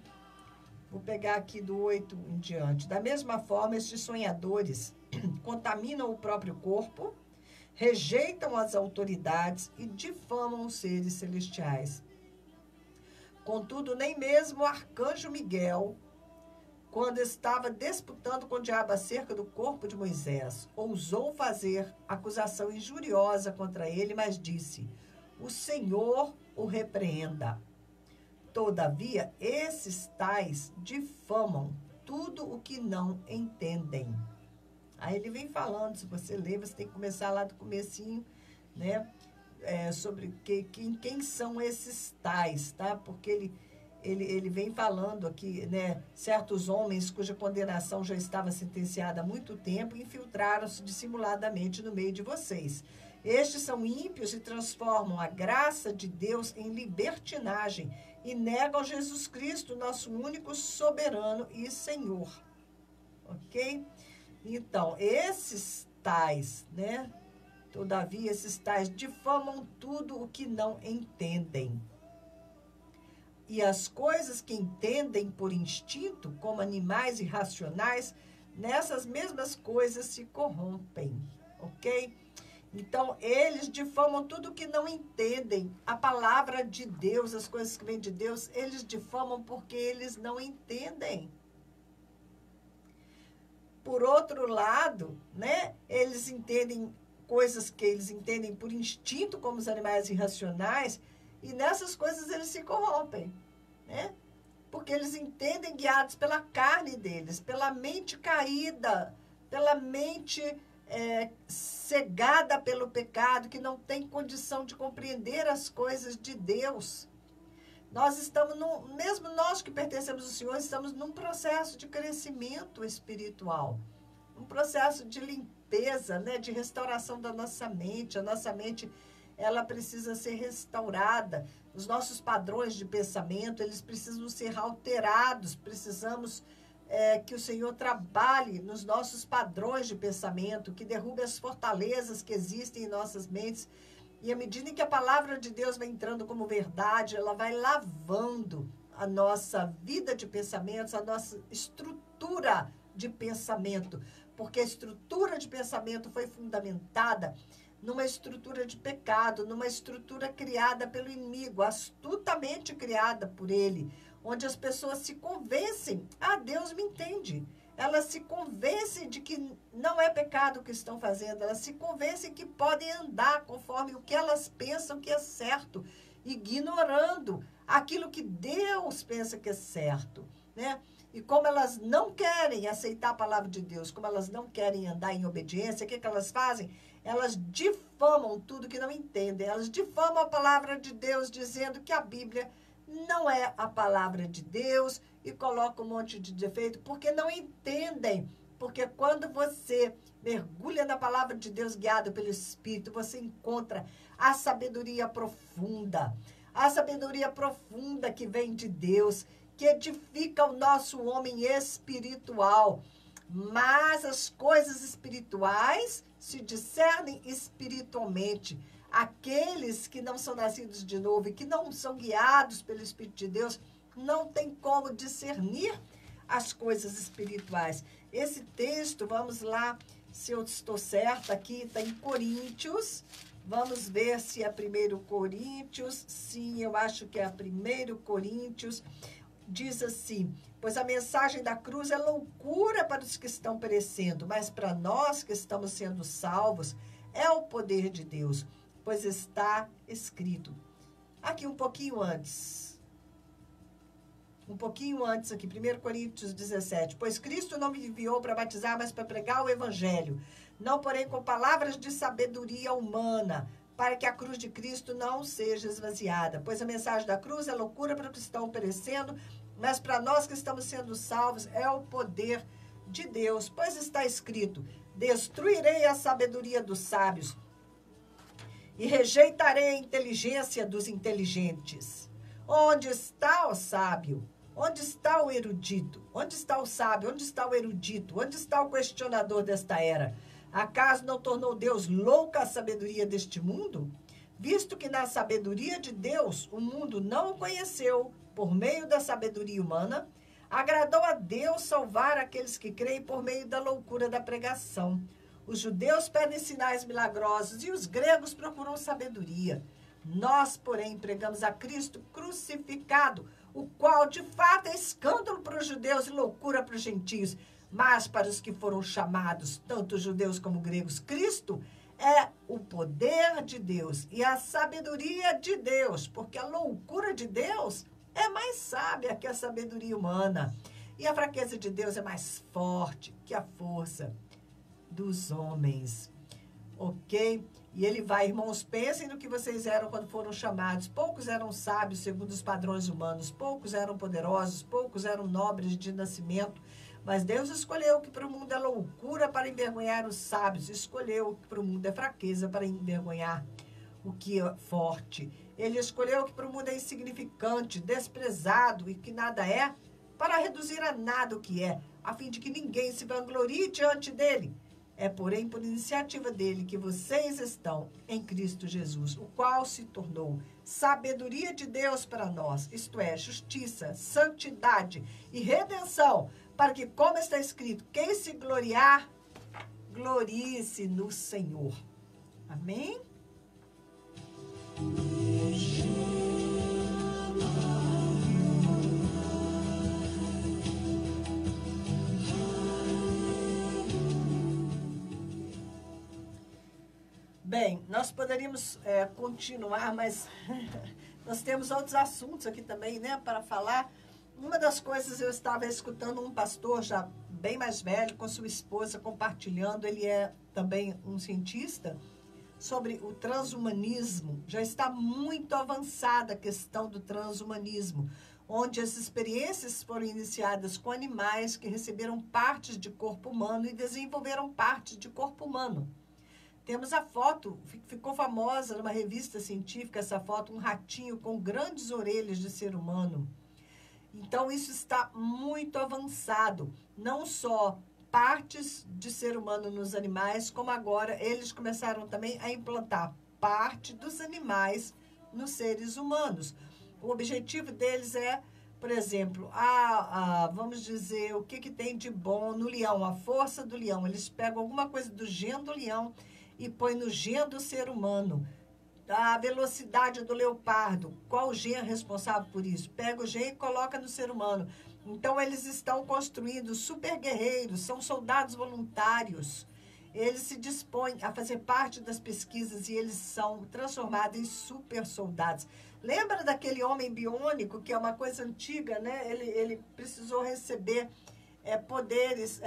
Vou pegar aqui do 8 em diante. Da mesma forma, estes sonhadores contaminam o próprio corpo, rejeitam as autoridades e difamam os seres celestiais. Contudo, nem mesmo o arcanjo Miguel, quando estava disputando com o diabo acerca do corpo de Moisés, ousou fazer acusação injuriosa contra ele, mas disse: o Senhor o repreenda. Todavia, esses tais difamam tudo o que não entendem. Aí ele vem falando, se você ler, você tem que começar lá do comecinho, né? Sobre quem são esses tais, tá? Porque ele vem falando aqui, né? Certos homens cuja condenação já estava sentenciada há muito tempo infiltraram-se dissimuladamente no meio de vocês. Estes são ímpios e transformam a graça de Deus em libertinagem e negam Jesus Cristo, nosso único soberano e Senhor. Ok? Então, esses tais, né? Todavia, esses tais difamam tudo o que não entendem. E as coisas que entendem por instinto, como animais irracionais, nessas mesmas coisas se corrompem, ok? Então, eles difamam tudo que não entendem. A palavra de Deus, as coisas que vêm de Deus, eles difamam porque eles não entendem. Por outro lado, né, eles entendem coisas que eles entendem por instinto, como os animais irracionais, e nessas coisas eles se corrompem, né? Porque eles entendem guiados pela carne deles, pela mente caída, pela mente cegada pelo pecado, que não tem condição de compreender as coisas de Deus. Nós estamos, mesmo nós que pertencemos ao Senhor, estamos num processo de crescimento espiritual, um processo de limpeza, né, de restauração da nossa mente. A nossa mente, ela precisa ser restaurada. Os nossos padrões de pensamento, eles precisam ser alterados. Precisamos que o Senhor trabalhe nos nossos padrões de pensamento, que derrube as fortalezas que existem em nossas mentes. E à medida que a palavra de Deus vai entrando como verdade, ela vai lavando a nossa vida de pensamentos, a nossa estrutura de pensamento. Porque a estrutura de pensamento foi fundamentada numa estrutura de pecado, numa estrutura criada pelo inimigo, astutamente criada por ele, onde as pessoas se convencem, Deus me entende. Elas se convencem de que não é pecado o que estão fazendo, elas se convencem que podem andar conforme o que elas pensam que é certo, ignorando aquilo que Deus pensa que é certo, né? E como elas não querem aceitar a palavra de Deus, como elas não querem andar em obediência, o que elas fazem? Elas difamam tudo que não entendem. Elas difamam a palavra de Deus, dizendo que a Bíblia não é a palavra de Deus e colocam um monte de defeito, porque não entendem. Porque quando você mergulha na palavra de Deus, guiado pelo Espírito, você encontra a sabedoria profunda. A sabedoria profunda que vem de Deus, que edifica o nosso homem espiritual. Mas as coisas espirituais se discernem espiritualmente. Aqueles que não são nascidos de novo e que não são guiados pelo Espírito de Deus, não tem como discernir as coisas espirituais. Esse texto, vamos lá, se eu estou certa aqui, está em Coríntios. Vamos ver se é 1 Coríntios. Sim, eu acho que é 1 Coríntios. Diz assim: pois a mensagem da cruz é loucura para os que estão perecendo, mas para nós que estamos sendo salvos, é o poder de Deus, pois está escrito. Aqui um pouquinho antes aqui, 1 Coríntios 17, pois Cristo não me enviou para batizar, mas para pregar o evangelho, não porém com palavras de sabedoria humana, para que a cruz de Cristo não seja esvaziada. Pois a mensagem da cruz é loucura para os que estão perecendo, mas para nós que estamos sendo salvos é o poder de Deus. Pois está escrito: destruirei a sabedoria dos sábios e rejeitarei a inteligência dos inteligentes. Onde está o sábio? Onde está o erudito? Onde está o sábio? Onde está o erudito? Onde está o questionador desta era? Acaso não tornou Deus louca a sabedoria deste mundo? Visto que na sabedoria de Deus o mundo não o conheceu por meio da sabedoria humana, agradou a Deus salvar aqueles que creem por meio da loucura da pregação. Os judeus pedem sinais milagrosos e os gregos procuram sabedoria. Nós, porém, pregamos a Cristo crucificado, o qual de fato é escândalo para os judeus e loucura para os gentios. Mas para os que foram chamados, tanto judeus como gregos, Cristo é o poder de Deus e a sabedoria de Deus, porque a loucura de Deus é mais sábia que a sabedoria humana. E a fraqueza de Deus é mais forte que a força dos homens. Ok? E ele vai, irmãos, pensem no que vocês eram quando foram chamados. Poucos eram sábios segundo os padrões humanos, poucos eram poderosos, poucos eram nobres de nascimento. Mas Deus escolheu que para o mundo é loucura para envergonhar os sábios, escolheu que para o mundo é fraqueza para envergonhar o que é forte. Ele escolheu que para o mundo é insignificante, desprezado e que nada é, para reduzir a nada o que é, a fim de que ninguém se vanglorie diante dele. É, porém, por iniciativa dele que vocês estão em Cristo Jesus, o qual se tornou sabedoria de Deus para nós, isto é, justiça, santidade e redenção, para que, como está escrito, quem se gloriar, glorie-se no Senhor. Amém? Bem, nós poderíamos continuar, mas nós temos outros assuntos aqui também, né, para falar. Uma das coisas, eu estava escutando um pastor já bem mais velho, com sua esposa, compartilhando, ele é também um cientista, sobre o transhumanismo. Já está muito avançada a questão do transhumanismo, onde as experiências foram iniciadas com animais que receberam partes de corpo humano e desenvolveram partes de corpo humano. Temos a foto, ficou famosa numa revista científica, essa foto, um ratinho com grandes orelhas de ser humano. Então, isso está muito avançado. Não só partes de ser humano nos animais, como agora eles começaram também a implantar parte dos animais nos seres humanos. O objetivo deles é, por exemplo, vamos dizer, o que tem de bom no leão, a força do leão. Eles pegam alguma coisa do gene do leão e põe no gene do ser humano. A velocidade do leopardo, qual o gene é responsável por isso? Pega o gene e coloca no ser humano. Então, eles estão construindo super guerreiros, são soldados voluntários. Eles se dispõem a fazer parte das pesquisas e eles são transformados em super soldados. Lembra daquele homem biônico, que é uma coisa antiga, né? Ele precisou receber poderes...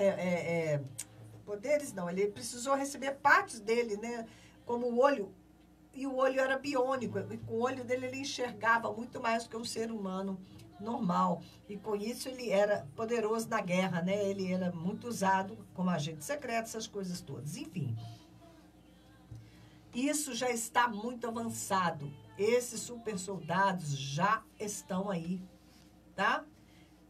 poderes não, ele precisou receber partes dele, né? Como o olho, e o olho era biônico, e com o olho dele ele enxergava muito mais do que um ser humano normal, e com isso ele era poderoso na guerra, né? Ele era muito usado como agente secreto, essas coisas todas, enfim. Isso já está muito avançado, esses super soldados já estão aí, tá?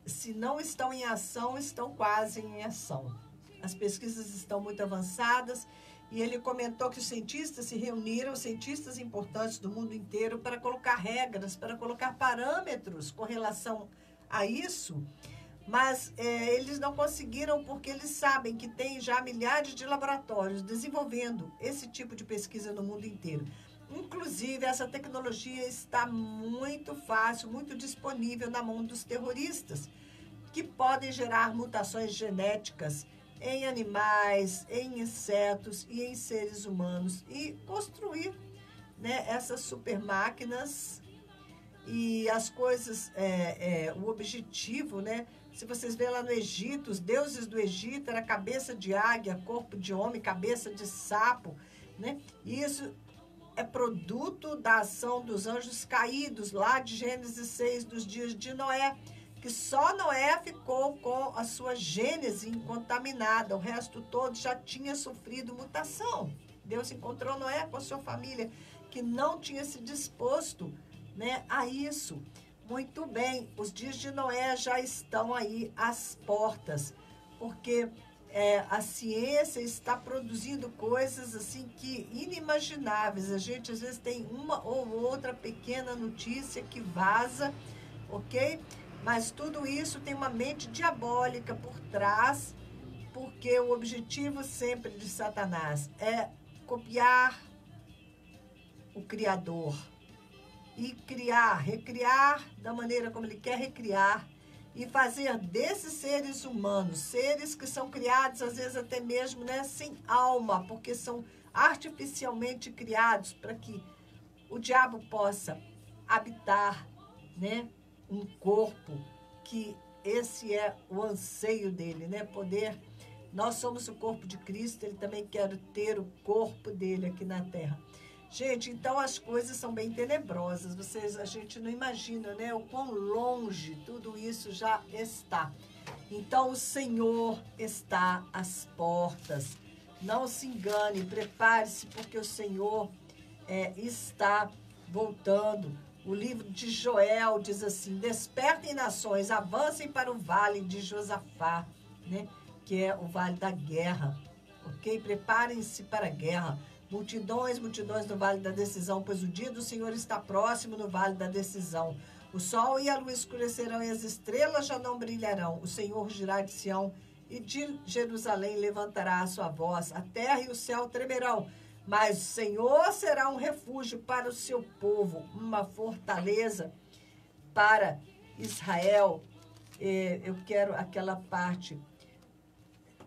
Se não estão em ação, estão quase em ação. As pesquisas estão muito avançadas e ele comentou que os cientistas se reuniram, cientistas importantes do mundo inteiro, para colocar regras, para colocar parâmetros com relação a isso, mas eles não conseguiram porque eles sabem que tem já milhares de laboratórios desenvolvendo esse tipo de pesquisa no mundo inteiro. Inclusive, essa tecnologia está muito fácil, muito disponível na mão dos terroristas, que podem gerar mutações genéticas em animais, em insetos e em seres humanos e construir, né, essas super máquinas e as coisas, o objetivo, né? Se vocês verem lá no Egito, os deuses do Egito era cabeça de águia, corpo de homem, cabeça de sapo, né? E isso é produto da ação dos anjos caídos lá de Gênesis 6, dos dias de Noé, que só Noé ficou com a sua gênese incontaminada, o resto todo já tinha sofrido mutação. Deus encontrou Noé com a sua família, que não tinha se disposto, né, a isso. Muito bem, os dias de Noé já estão aí às portas, porque a ciência está produzindo coisas assim que inimagináveis. A gente às vezes tem uma ou outra pequena notícia que vaza, ok? Mas tudo isso tem uma mente diabólica por trás, porque o objetivo sempre de Satanás é copiar o Criador e recriar da maneira como ele quer recriar e fazer desses seres humanos, seres que são criados às vezes até mesmo, né, sem alma, porque são artificialmente criados para que o diabo possa habitar, né, um corpo, que esse é o anseio dele, né? Poder Nós somos o corpo de Cristo, ele também quer ter o corpo dele aqui na terra. Gente, então as coisas são bem tenebrosas. A gente não imagina, né, o quão longe tudo isso já está. Então o Senhor está às portas. Não se engane, prepare-se, porque o Senhor está voltando. O livro de Joel diz assim: despertem nações, avancem para o vale de Josafá, né? Que é o vale da guerra, ok? Preparem-se para a guerra. Multidões, multidões no vale da decisão, pois o dia do Senhor está próximo no vale da decisão. O sol e a lua escurecerão e as estrelas já não brilharão. O Senhor girá de Sião e de Jerusalém levantará a sua voz. A terra e o céu tremerão, mas o Senhor será um refúgio para o seu povo, uma fortaleza para Israel. Eu quero aquela parte.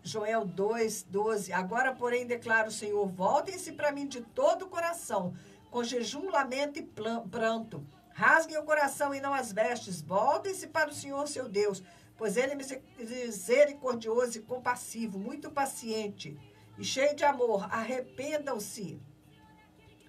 Joel 2:12. Agora, porém, declara o Senhor: voltem-se para mim de todo o coração, com jejum, lamento e pranto. Rasguem o coração e não as vestes. Voltem-se para o Senhor, seu Deus, pois ele é misericordioso e compassivo, muito paciente e cheio de amor. Arrependam-se.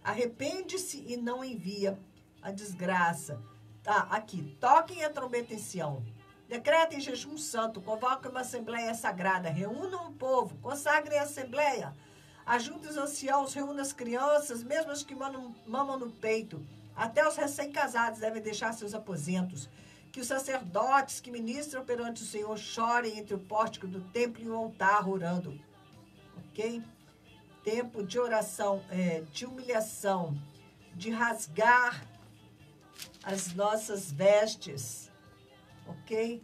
Arrepende-se e não envia a desgraça. Tá, aqui. Toquem a trombeta em Sião. Decretem jejum santo, convoquem uma assembleia sagrada, reúnam o povo, consagrem a assembleia, ajudem os anciãos, reúnam as crianças, mesmo as que mamam no peito. Até os recém-casados devem deixar seus aposentos. Que os sacerdotes que ministram perante o Senhor chorem entre o pórtico do templo e o altar, orando. Ok? Tempo de oração, de humilhação, de rasgar as nossas vestes. Ok?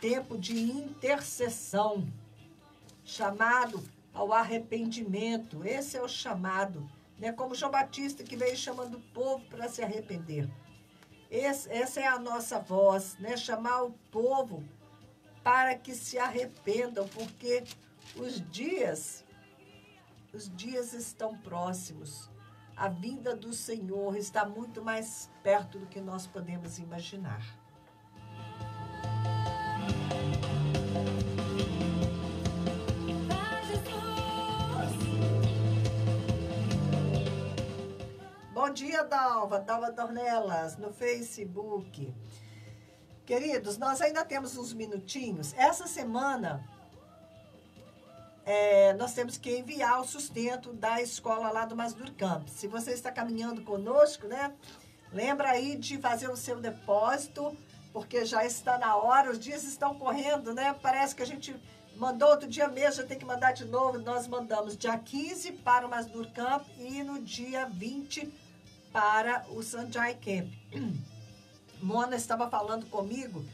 Tempo de intercessão, chamado ao arrependimento. Esse é o chamado, né? Como João Batista, que veio chamando o povo para se arrepender. Essa é a nossa voz, né? Chamar o povo para que se arrependam, porque os dias estão próximos. A vinda do Senhor está muito mais perto do que nós podemos imaginar. Bom dia, Dalva Dornelas, no Facebook. Queridos, nós ainda temos uns minutinhos. Essa semana, nós temos que enviar o sustento da escola lá do Masdur Camp. Se você está caminhando conosco, né, lembra aí de fazer o seu depósito, porque já está na hora, os dias estão correndo, né? Parece que a gente mandou outro dia mesmo, já tem que mandar de novo. Nós mandamos dia 15 para o Masdur Camp e no dia 20 para o Sanjay Camp. Mona estava falando comigo,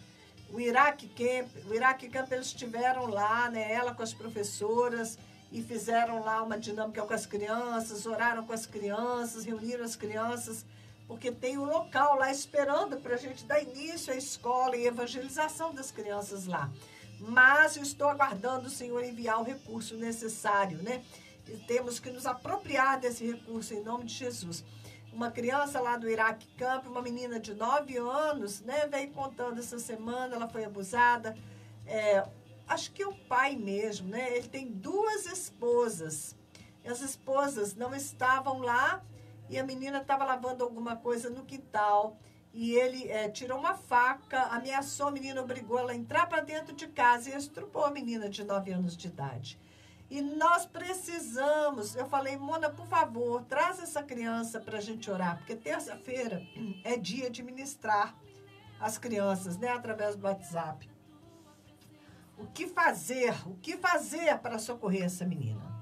o Iraq Camp eles estiveram lá, né, ela com as professoras, e fizeram lá uma dinâmica com as crianças, oraram com as crianças, reuniram as crianças, porque tem um local lá esperando para a gente dar início à escola e evangelização das crianças lá. Mas eu estou aguardando o Senhor enviar o recurso necessário, né? E temos que nos apropriar desse recurso em nome de Jesus. Uma criança lá do Iraq Camp, uma menina de 9 anos, né, veio contando essa semana, ela foi abusada. Acho que o pai mesmo, né? Ele tem 2 esposas. As esposas não estavam lá e a menina estava lavando alguma coisa no quintal. E ele tirou uma faca, ameaçou a menina, obrigou ela a entrar para dentro de casa e estrupou a menina de 9 anos de idade. E nós precisamos, eu falei, Mona, por favor, traz essa criança para a gente orar, porque terça-feira é dia de ministrar as crianças, né, através do WhatsApp. O que fazer para socorrer essa menina?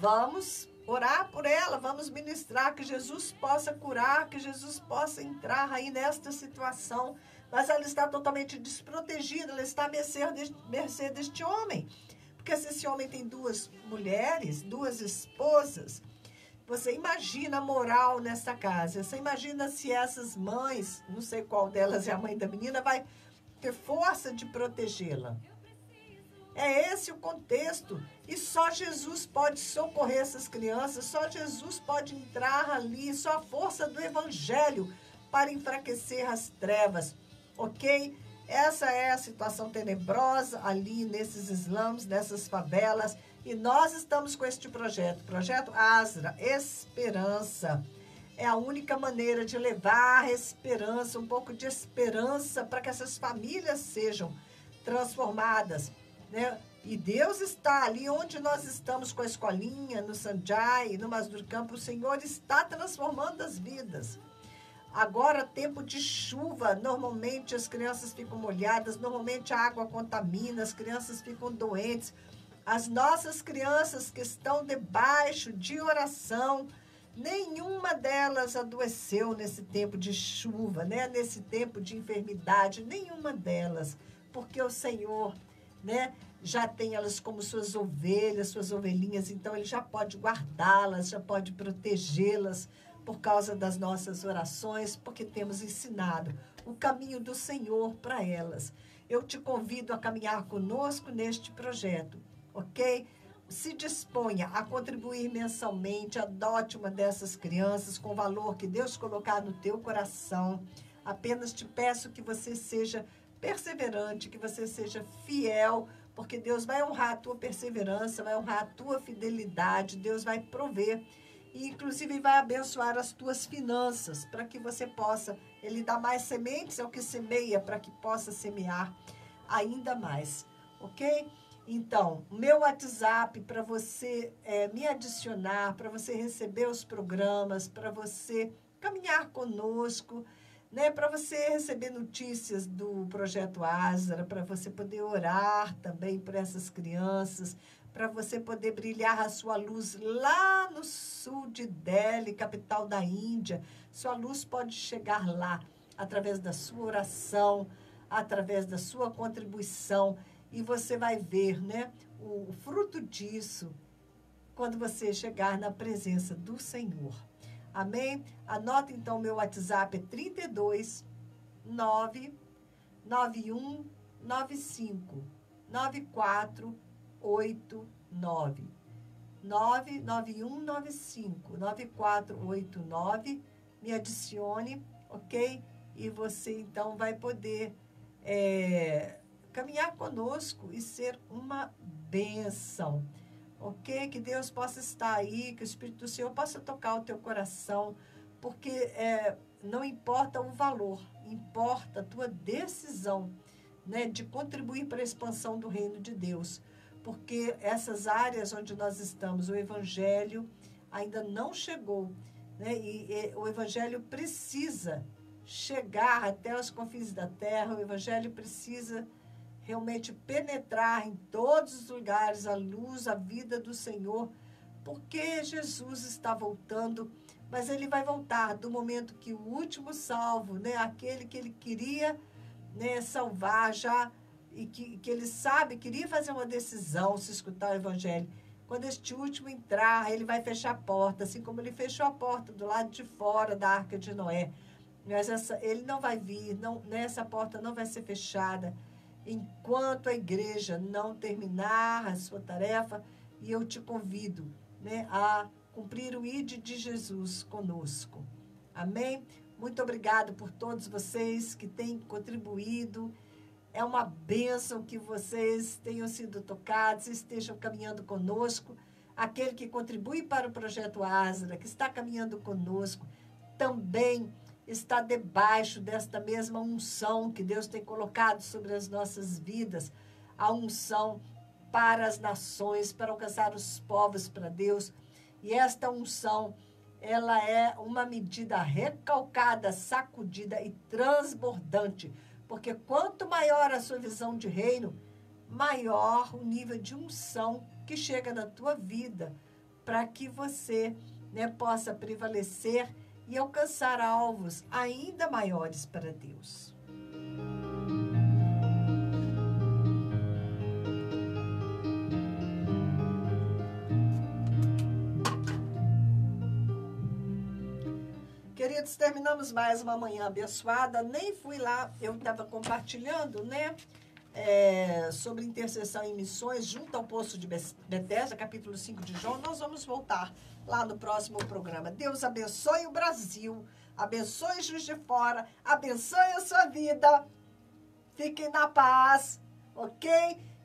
Vamos orar por ela, vamos ministrar, que Jesus possa curar, que Jesus possa entrar aí nesta situação. Mas ela está totalmente desprotegida, ela está à mercê deste homem. Porque se esse homem tem 2 mulheres, 2 esposas, você imagina a moral nessa casa. Você imagina se essas mães, não sei qual delas é a mãe da menina, vai ter força de protegê-la. É esse o contexto. E só Jesus pode socorrer essas crianças, só Jesus pode entrar ali, só a força do Evangelho para enfraquecer as trevas. Ok? Essa é a situação tenebrosa ali nesses slums, nessas favelas. E nós estamos com este projeto Asra, Esperança. É a única maneira de levar esperança, um pouco de esperança para que essas famílias sejam transformadas, né? E Deus está ali onde nós estamos com a escolinha, no Sanjay, no Mazdur Campo. O Senhor está transformando as vidas. Agora, tempo de chuva, normalmente as crianças ficam molhadas, normalmente a água contamina, as crianças ficam doentes. As nossas crianças que estão debaixo de oração, nenhuma delas adoeceu nesse tempo de chuva, né? Nesse tempo de enfermidade, nenhuma delas, porque o Senhor, né, já tem elas como suas ovelhas, suas ovelhinhas, então Ele já pode guardá-las, já pode protegê-las, por causa das nossas orações, porque temos ensinado o caminho do Senhor para elas. Eu te convido a caminhar conosco neste projeto, ok? Se disponha a contribuir mensalmente, adote uma dessas crianças com o valor que Deus colocar no teu coração. Apenas te peço que você seja perseverante, que você seja fiel, porque Deus vai honrar a tua perseverança, vai honrar a tua fidelidade, Deus vai prover. E, inclusive, vai abençoar as tuas finanças, para que você possa, Ele dá mais sementes ao que semeia, para que possa semear ainda mais, ok? Então, meu WhatsApp para você me adicionar, para você receber os programas, para você caminhar conosco, né? Para você receber notícias do Projeto Asra, para você poder orar também por essas crianças, para você poder brilhar a sua luz lá no sul de Delhi, capital da Índia. Sua luz pode chegar lá através da sua oração, através da sua contribuição, e você vai ver, né, o fruto disso quando você chegar na presença do Senhor. Amém? Anota então o meu WhatsApp, é 32 991 95 9489 99195 9489. Me adicione, ok? E você então vai poder caminhar conosco e ser uma bênção, ok? Que Deus possa estar aí, que o Espírito do Senhor possa tocar o teu coração, porque não importa o valor, importa a tua decisão, né, de contribuir para a expansão do reino de Deus, porque essas áreas onde nós estamos, o Evangelho ainda não chegou, né, e o Evangelho precisa chegar até os confins da terra, o Evangelho precisa realmente penetrar em todos os lugares, a luz, a vida do Senhor, porque Jesus está voltando, mas Ele vai voltar do momento que o último salvo, né, aquele que Ele queria, né, salvar já, e que Ele sabe, queria fazer uma decisão, se escutar o Evangelho. Quando este último entrar, Ele vai fechar a porta, assim como Ele fechou a porta do lado de fora da Arca de Noé. Mas Ele não vai vir, essa porta não vai ser fechada, enquanto a igreja não terminar a sua tarefa, e eu te convido, né, a cumprir o ID de Jesus conosco. Amém? Muito obrigado por todos vocês que têm contribuído. É uma bênção que vocês tenham sido tocados, estejam caminhando conosco. Aquele que contribui para o Projeto Asra, que está caminhando conosco, também está debaixo desta mesma unção que Deus tem colocado sobre as nossas vidas, a unção para as nações, para alcançar os povos para Deus. E esta unção, ela é uma medida recalcada, sacudida e transbordante, porque quanto maior a sua visão de reino, maior o nível de unção que chega na tua vida, para que você, né, possa prevalecer e alcançar alvos ainda maiores para Deus. Queridos, terminamos mais uma manhã abençoada. Nem fui lá, eu estava compartilhando, né, sobre intercessão em missões junto ao Poço de Betesda, capítulo 5 de João. Nós vamos voltar lá no próximo programa. Deus abençoe o Brasil, abençoe Juiz de Fora, abençoe a sua vida. Fiquem na paz, ok?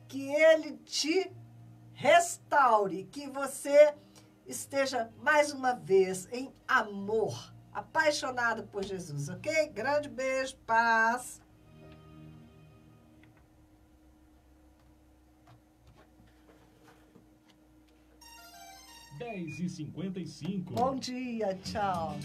Que Ele te restaure, que você esteja mais uma vez em amor, apaixonado por Jesus, ok? Grande beijo, paz. (10h55). Bom dia, tchau.